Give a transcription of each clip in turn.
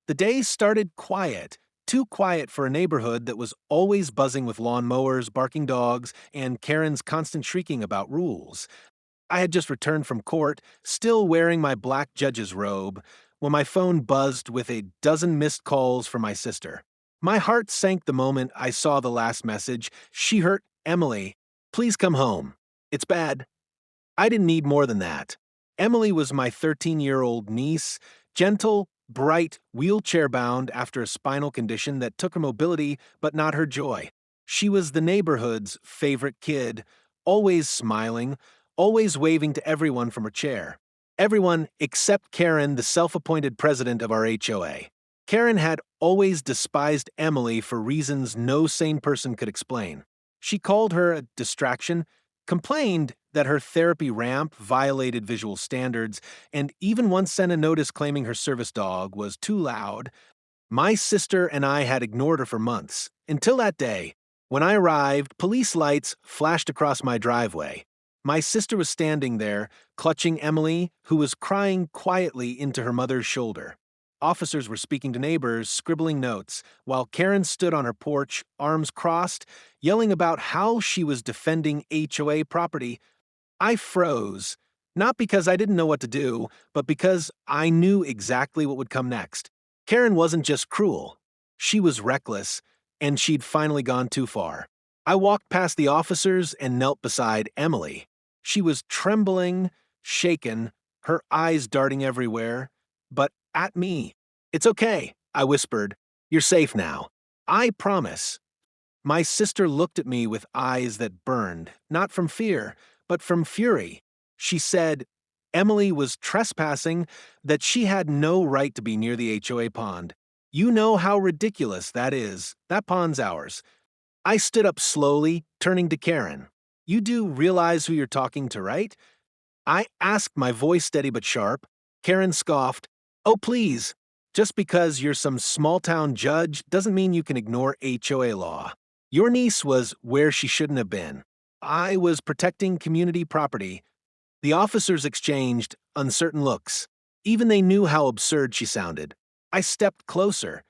The day started quiet, too quiet for a neighborhood that was always buzzing with lawn mowers, barking dogs, and Karen's constant shrieking about rules. I had just returned from court, still wearing my black judge's robe, when my phone buzzed with a dozen missed calls from my sister. My heart sank the moment I saw the last message. She hurt Emily. Please come home. It's bad. I didn't need more than that. Emily was my 13-year-old niece, gentle, bright, wheelchair-bound after a spinal condition that took her mobility but not her joy. She was the neighborhood's favorite kid, always smiling, always waving to everyone from her chair. Everyone except Karen, the self-appointed president of our HOA. Karen had always despised Emily for reasons no sane person could explain. She called her a distraction, complained that her therapy ramp violated visual standards, and even once sent a notice claiming her service dog was too loud. My sister and I had ignored her for months, until that day. When I arrived, police lights flashed across my driveway. My sister was standing there, clutching Emily, who was crying quietly into her mother's shoulder. Officers were speaking to neighbors, scribbling notes, while Karen stood on her porch, arms crossed, yelling about how she was defending HOA property. I froze, not because I didn't know what to do, but because I knew exactly what would come next. Karen wasn't just cruel. She was reckless, and she'd finally gone too far. I walked past the officers and knelt beside Emily. She was trembling, shaken, her eyes darting everywhere, but at me. "It's okay," I whispered. "You're safe now. I promise." My sister looked at me with eyes that burned, not from fear, but from fury. She said Emily was trespassing, that she had no right to be near the HOA pond. "You know how ridiculous that is. That pond's ours." I stood up slowly, turning to Karen. "You do realize who you're talking to, right?" I asked, my voice steady but sharp. Karen scoffed. "Oh, please. Just because you're some small-town judge doesn't mean you can ignore HOA law. Your niece was where she shouldn't have been. I was protecting community property." The officers exchanged uncertain looks. Even they knew how absurd she sounded. I stepped closer,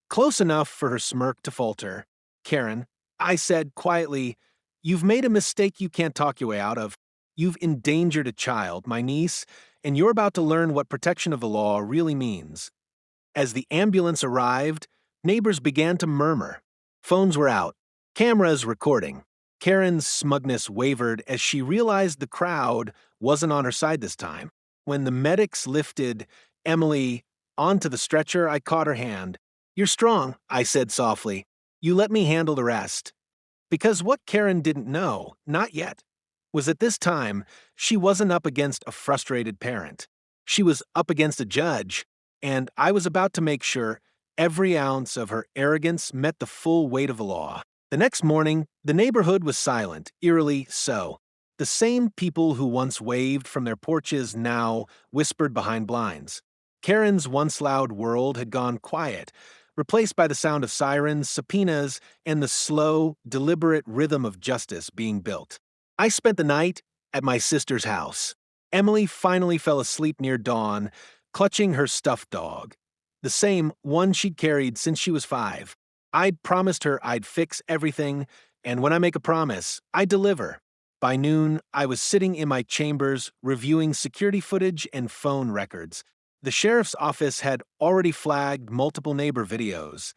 close enough for her smirk to falter. "Karen," I said quietly, "you've made a mistake you can't talk your way out of. You've endangered a child, my niece, and you're about to learn what protection of the law really means." As the ambulance arrived, neighbors began to murmur. Phones were out, cameras recording. Karen's smugness wavered as she realized the crowd wasn't on her side this time. When the medics lifted Emily onto the stretcher, I caught her hand. "You're strong," I said softly. "You let me handle the rest." Because what Karen didn't know, not yet, was at this time, she wasn't up against a frustrated parent. She was up against a judge, and I was about to make sure every ounce of her arrogance met the full weight of the law. The next morning, the neighborhood was silent, eerily so. The same people who once waved from their porches now whispered behind blinds. Karen's once loud world had gone quiet, replaced by the sound of sirens, subpoenas, and the slow, deliberate rhythm of justice being built. I spent the night at my sister's house. Emily finally fell asleep near dawn, clutching her stuffed dog, the same one she'd carried since she was 5. I'd promised her I'd fix everything, and when I make a promise, I deliver. By noon, I was sitting in my chambers reviewing security footage and phone records. The sheriff's office had already flagged multiple neighbor videos,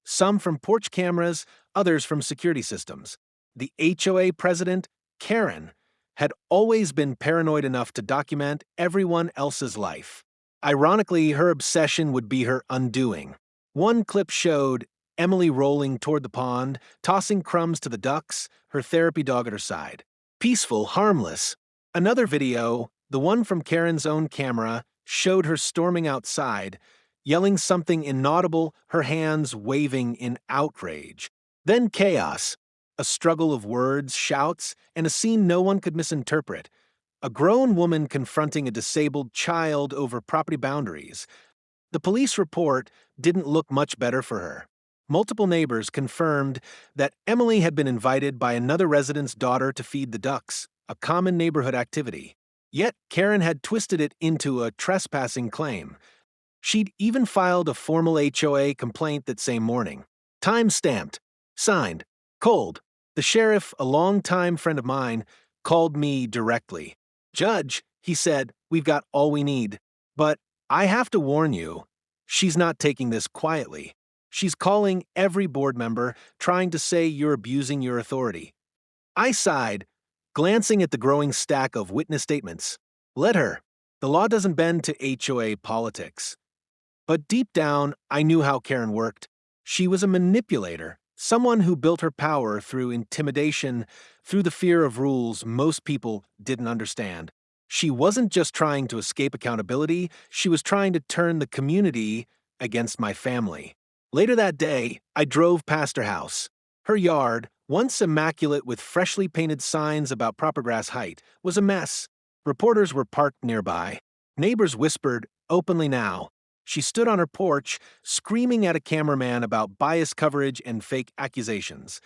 some from porch cameras, others from security systems. The HOA president, Karen, had always been paranoid enough to document everyone else's life. Ironically, her obsession would be her undoing. One clip showed Emily rolling toward the pond, tossing crumbs to the ducks, her therapy dog at her side. Peaceful, harmless. Another video, the one from Karen's own camera, showed her storming outside, yelling something inaudible, her hands waving in outrage. Then chaos, a struggle of words, shouts, and a scene no one could misinterpret. A grown woman confronting a disabled child over property boundaries. The police report didn't look much better for her. Multiple neighbors confirmed that Emily had been invited by another resident's daughter to feed the ducks, a common neighborhood activity. Yet Karen had twisted it into a trespassing claim. She'd even filed a formal HOA complaint that same morning. Time stamped. Signed. Cold. The sheriff, a longtime friend of mine, called me directly. "Judge," he said, "we've got all we need. But I have to warn you, she's not taking this quietly. She's calling every board member, trying to say you're abusing your authority." I sighed, glancing at the growing stack of witness statements. Let her. The law doesn't bend to HOA politics. But deep down, I knew how Karen worked. She was a manipulator, someone who built her power through intimidation, through the fear of rules most people didn't understand. She wasn't just trying to escape accountability, she was trying to turn the community against my family. Later that day, I drove past her house. Her yard, once immaculate with freshly painted signs about proper grass height, was a mess. Reporters were parked nearby. Neighbors whispered, openly now. She stood on her porch, screaming at a cameraman about biased coverage and fake accusations.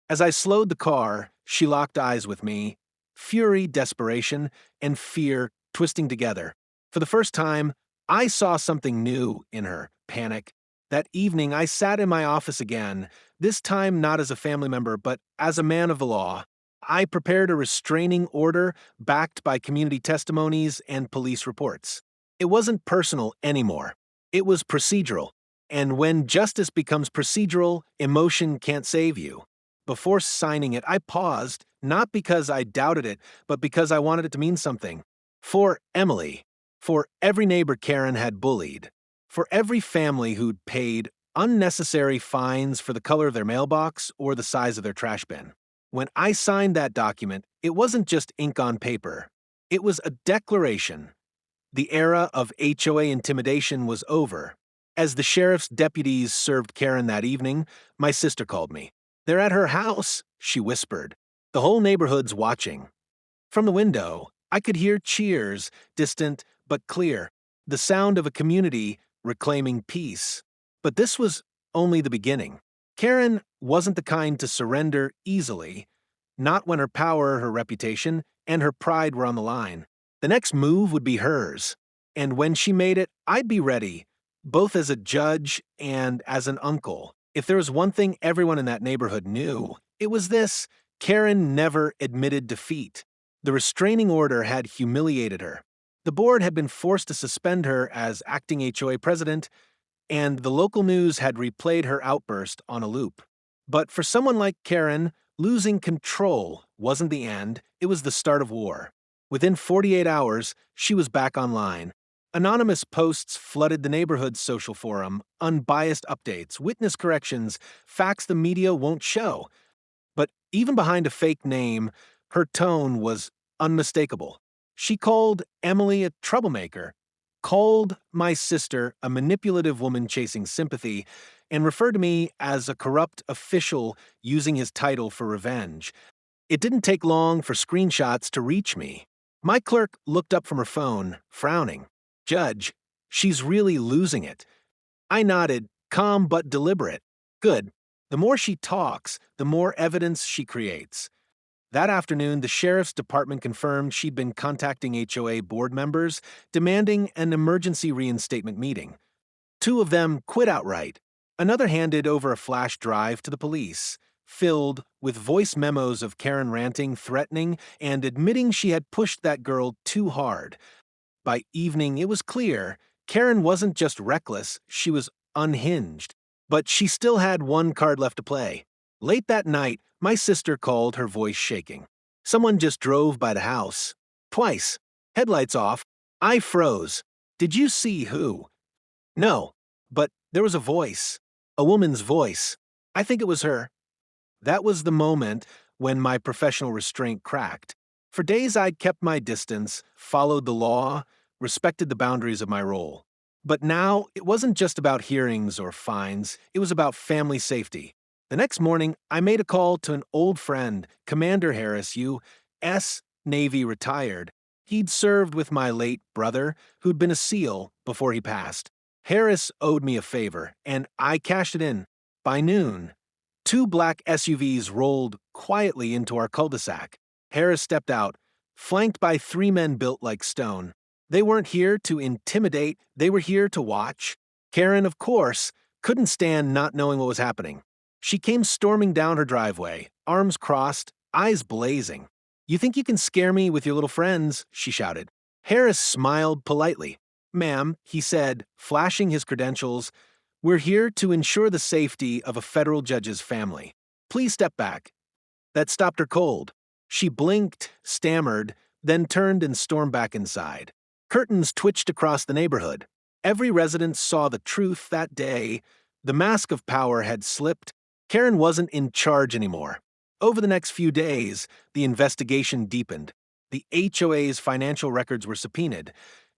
As I slowed the car, she locked eyes with me. Fury, desperation, and fear twisting together. For the first time, I saw something new in her, panic. That evening, I sat in my office again, this time not as a family member, but as a man of the law. I prepared a restraining order backed by community testimonies and police reports. It wasn't personal anymore. It was procedural. And when justice becomes procedural, emotion can't save you. Before signing it, I paused, not because I doubted it, but because I wanted it to mean something. For Emily. For every neighbor Karen had bullied. For every family who'd paid unnecessary fines for the color of their mailbox or the size of their trash bin. When I signed that document, it wasn't just ink on paper. It was a declaration. The era of HOA intimidation was over. As the sheriff's deputies served Karen that evening, my sister called me. "They're at her house," she whispered. "The whole neighborhood's watching." From the window, I could hear cheers, distant but clear, the sound of a community reclaiming peace. But this was only the beginning. Karen wasn't the kind to surrender easily, not when her power, her reputation, and her pride were on the line. The next move would be hers, and when she made it, I'd be ready, both as a judge and as an uncle. If there was one thing everyone in that neighborhood knew, it was this: Karen never admitted defeat. The restraining order had humiliated her. The board had been forced to suspend her as acting HOA president, and the local news had replayed her outburst on a loop. But for someone like Karen, losing control wasn't the end, it was the start of war. Within 48 hours, she was back online. Anonymous posts flooded the neighborhood's social forum, unbiased updates, witness corrections, facts the media won't show. But even behind a fake name, her tone was unmistakable. She called Emily a troublemaker, called my sister a manipulative woman chasing sympathy, and referred to me as a corrupt official using his title for revenge. It didn't take long for screenshots to reach me. My clerk looked up from her phone, frowning. "Judge, she's really losing it." I nodded, calm but deliberate. "Good. The more she talks, the more evidence she creates." That afternoon, the sheriff's department confirmed she'd been contacting HOA board members, demanding an emergency reinstatement meeting. 2 of them quit outright. Another handed over a flash drive to the police, filled with voice memos of Karen ranting, threatening, and admitting she had pushed that girl too hard. By evening, it was clear Karen wasn't just reckless, she was unhinged. But she still had one card left to play. Late that night, my sister called, her voice shaking. Someone just drove by the house. Twice. Headlights off. I froze. "Did you see who?" "No, but there was a voice. A woman's voice. I think it was her." That was the moment when my professional restraint cracked. For days I'd kept my distance, followed the law, respected the boundaries of my role. But now it wasn't just about hearings or fines, it was about family safety. The next morning, I made a call to an old friend, Commander Harris, U.S. Navy retired. He'd served with my late brother, who'd been a SEAL before he passed. Harris owed me a favor, and I cashed it in. By noon, 2 black SUVs rolled quietly into our cul-de-sac. Harris stepped out, flanked by 3 men built like stone. They weren't here to intimidate, they were here to watch. Karen, of course, couldn't stand not knowing what was happening. She came storming down her driveway, arms crossed, eyes blazing. "You think you can scare me with your little friends?" she shouted. Harris smiled politely. "Ma'am," he said, flashing his credentials, "we're here to ensure the safety of a federal judge's family. Please step back." That stopped her cold. She blinked, stammered, then turned and stormed back inside. Curtains twitched across the neighborhood. Every resident saw the truth that day. The mask of power had slipped. Karen wasn't in charge anymore. Over the next few days, the investigation deepened. The HOA's financial records were subpoenaed,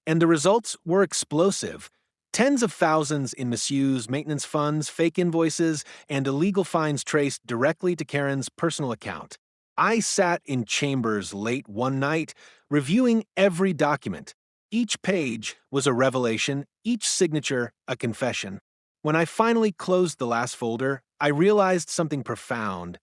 and the results were explosive. Tens of thousands in misuse, maintenance funds, fake invoices, and illegal fines traced directly to Karen's personal account. I sat in chambers late one night, reviewing every document. Each page was a revelation, each signature a confession. When I finally closed the last folder, I realized something profound.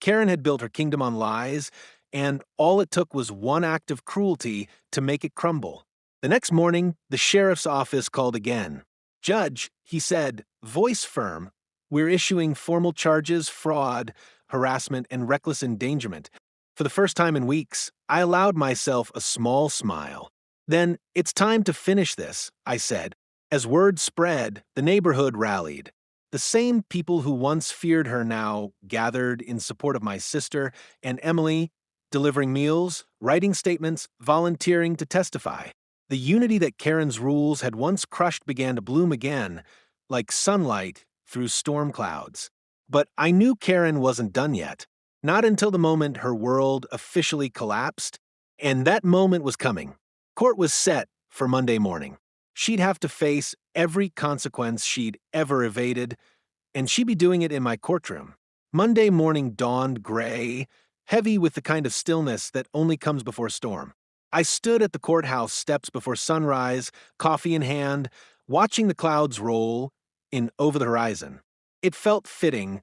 Karen had built her kingdom on lies, and all it took was one act of cruelty to make it crumble. The next morning, the sheriff's office called again. "Judge," he said, voice firm, "we're issuing formal charges, fraud, harassment, and reckless endangerment." For the first time in weeks, I allowed myself a small smile. "Then it's time to finish this," I said. As word spread, the neighborhood rallied. The same people who once feared her now gathered in support of my sister and Emily, delivering meals, writing statements, volunteering to testify. The unity that Karen's rules had once crushed began to bloom again, like sunlight through storm clouds. But I knew Karen wasn't done yet. Not until the moment her world officially collapsed, and that moment was coming. Court was set for Monday morning. She'd have to face every consequence she'd ever evaded, and she'd be doing it in my courtroom. Monday morning dawned gray, heavy with the kind of stillness that only comes before storm. I stood at the courthouse steps before sunrise, coffee in hand, watching the clouds roll in over the horizon. It felt fitting,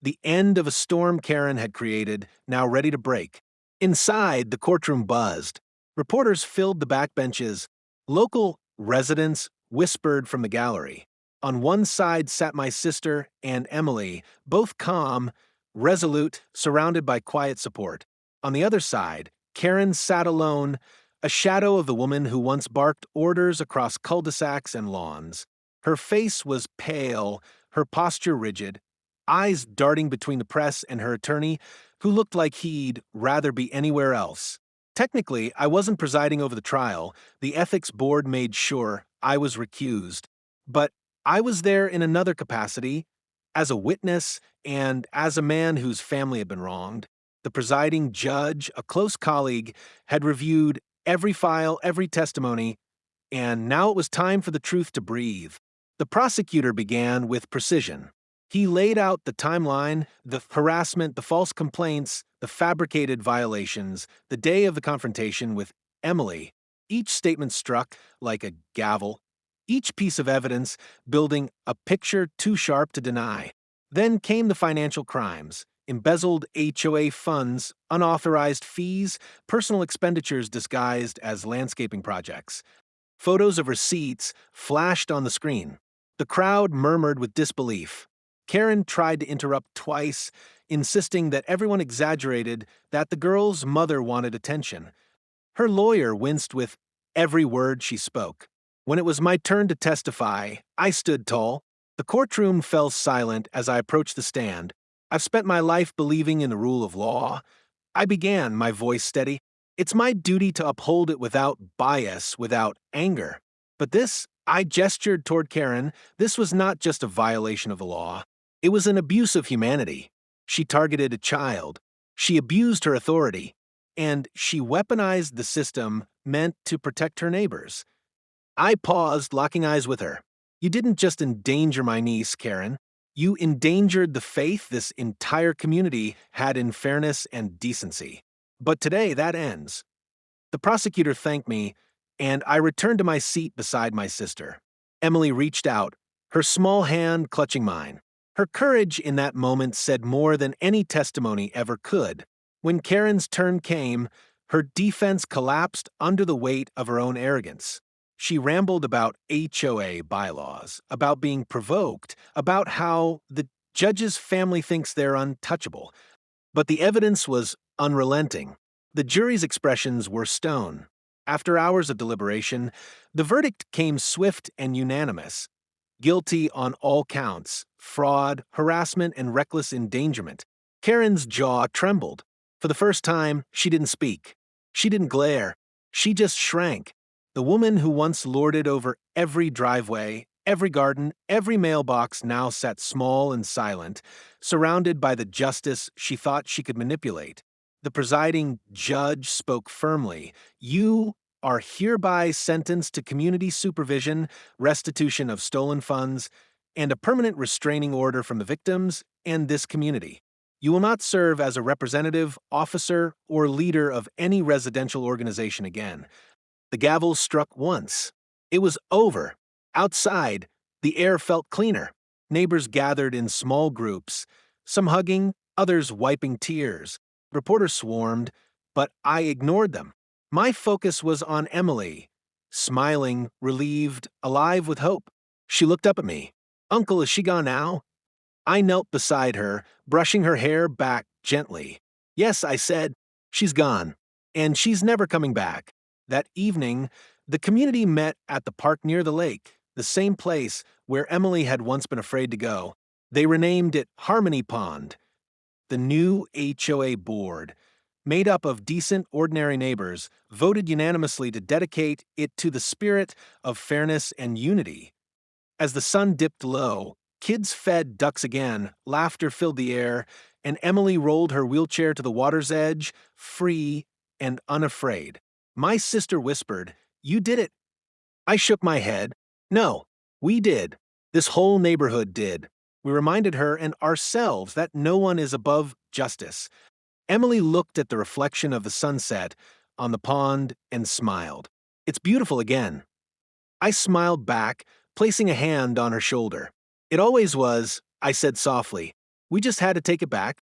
the end of a storm Karen had created, now ready to break. Inside, the courtroom buzzed. Reporters filled the backbenches. Local residents whispered from the gallery. On one side sat my sister and Emily, both calm, resolute, surrounded by quiet support. On the other side, Karen sat alone, a shadow of the woman who once barked orders across cul-de-sacs and lawns. Her face was pale, her posture rigid, eyes darting between the press and her attorney, who looked like he'd rather be anywhere else. Technically, I wasn't presiding over the trial. The ethics board made sure I was recused. But I was there in another capacity, as a witness and as a man whose family had been wronged. The presiding judge, a close colleague, had reviewed every file, every testimony, and now it was time for the truth to breathe. The prosecutor began with precision. He laid out the timeline, the harassment, the false complaints, the fabricated violations, the day of the confrontation with Emily. Each statement struck like a gavel, each piece of evidence building a picture too sharp to deny. Then came the financial crimes. Embezzled HOA funds, unauthorized fees, personal expenditures disguised as landscaping projects. Photos of receipts flashed on the screen. The crowd murmured with disbelief. Karen tried to interrupt twice, insisting that everyone exaggerated, that the girl's mother wanted attention. Her lawyer winced with every word she spoke. When it was my turn to testify, I stood tall. The courtroom fell silent as I approached the stand. I've spent my life believing in the rule of law. I began, my voice steady. It's my duty to uphold it without bias, without anger. But this, I gestured toward Karen, this was not just a violation of the law. It was an abuse of humanity. She targeted a child. She abused her authority. And she weaponized the system meant to protect her neighbors. I paused, locking eyes with her. You didn't just endanger my niece, Karen. You endangered the faith this entire community had in fairness and decency. But today, that ends. The prosecutor thanked me, and I returned to my seat beside my sister. Emily reached out, her small hand clutching mine. Her courage in that moment said more than any testimony ever could. When Karen's turn came, Her defense collapsed under the weight of her own arrogance. She rambled about HOA bylaws, about being provoked, about how the judge's family thinks they're untouchable. But the evidence was unrelenting. The jury's expressions were stone. After hours of deliberation, the verdict came swift and unanimous. Guilty on all counts: fraud, harassment, and reckless endangerment. Karen's jaw trembled. For the first time, she didn't speak. She didn't glare. She just shrank. The woman who once lorded over every driveway, every garden, every mailbox now sat small and silent, surrounded by the justice she thought she could manipulate. The presiding judge spoke firmly. "You are hereby sentenced to community supervision, restitution of stolen funds, and a permanent restraining order from the victims and this community. You will not serve as a representative, officer, or leader of any residential organization again." The gavel struck once. It was over. Outside, the air felt cleaner. Neighbors gathered in small groups, some hugging, others wiping tears. Reporters swarmed, but I ignored them. My focus was on Emily, smiling, relieved, alive with hope. She looked up at me. "Uncle, is she gone now?" I knelt beside her, brushing her hair back gently. "Yes," I said, "she's gone, and she's never coming back." That evening, the community met at the park near the lake, the same place where Emily had once been afraid to go. They renamed it Harmony Pond. The new HOA board, made up of decent, ordinary neighbors, voted unanimously to dedicate it to the spirit of fairness and unity. As the sun dipped low, kids fed ducks again, laughter filled the air, and Emily rolled her wheelchair to the water's edge, free and unafraid. My sister whispered, "You did it." I shook my head. "No, we did. This whole neighborhood did." We reminded her and ourselves that no one is above justice. Emily looked at the reflection of the sunset on the pond and smiled. "It's beautiful again." I smiled back, placing a hand on her shoulder. "It always was," I said softly. "We just had to take it back."